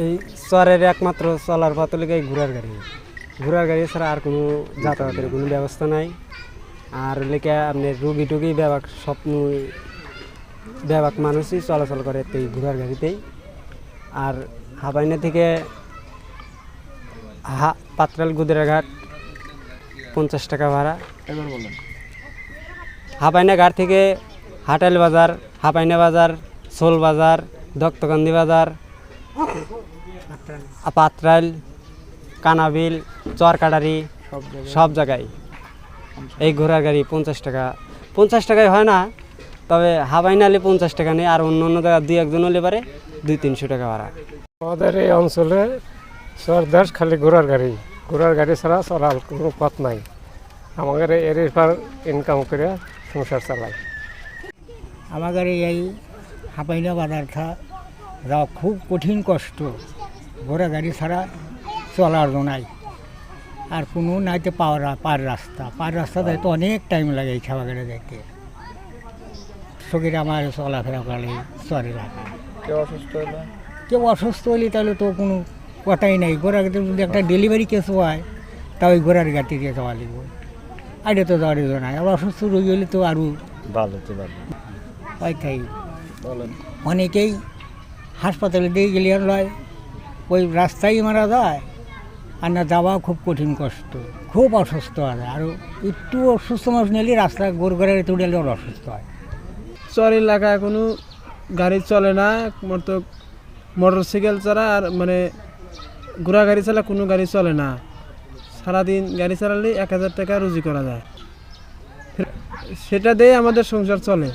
এই চরের একমাত্র চলার পথ হলো এই ঘোড়ার গাড়ি ছাড়া আর কোনো যাতায়াতের কোনো ব্যবস্থা নাই। আর লেখা আপনার রুগী টুগী ব্যাপক মানুষই চলাচল করে এই ঘোড়ার গাড়িতেই। আর হাবাইনা থেকে পাত্রাল গুদিরাঘাট 50 টাকা ভাড়া। হাবাইনা ঘাট থেকে হাটাইল বাজার, হাবাইনা বাজার, সোল বাজার, দত্তকান্দি বাজার, পাত্রাইল, কানাবিল, চরকাটারি সব জায়গায় এই ঘোড়ার গাড়ি 50 টাকা। 50 টাকায় হয় না, তবে হাবাইনা হলে 50 টাকা নেই। আর অন্য অন্য জায়গায় 2-1 হলে পারে 200-300 টাকা ভাড়া। আমাদের এই অঞ্চলে সরদার খালি ঘোড়ার গাড়ি ছাড়া চলার কোনো পথ নাই। আমাদের এর পর ইনকাম করে সংসার চালাই। আমাদের এই হাবাইনা বাজারটা যাওয়া খুব কঠিন কষ্ট। ঘোড়া গাড়ি ছাড়া চলার নাই। আর কোনো নাইতে পার রাস্তা যাইতে অনেক টাইম লাগে এই খাওয়া গাড়ি যাইতে। শরীর আমার চলাফেরা করে চরে রাখা। কেউ অসুস্থ হলে তাহলে তো কোনো কথাই নাই। ঘোড়া গাড়িতে যদি একটা ডেলিভারি কেস হয় তা ওই ঘোড়ার গাড়ি দিয়ে যাওয়া লাগবে। আগে তো যাওয়ার নাই। আর অসুস্থ রোগী হলে তো আরও ভালো ওইটাই অনেকেই হাসপাতালে দিয়ে গেলে লয় ওই রাস্তায় মারা যায়। আর না যাওয়া খুব কঠিন কষ্ট, খুব অসুস্থ হয়। আর একটু অসুস্থ মানুষ নিলে রাস্তা গোড়ে তুলে ওর অসুস্থ হয়। চর এলাকায় কোনো গাড়ি চলে না, মোটর সাইকেল ছাড়া আর ঘোড়া গাড়ি ছাড়া কোনো গাড়ি চলে না। সারাদিন গাড়ি চালালে 1000 টাকা রুজি করা যায়, সেটা দিয়ে আমাদের সংসার চলে।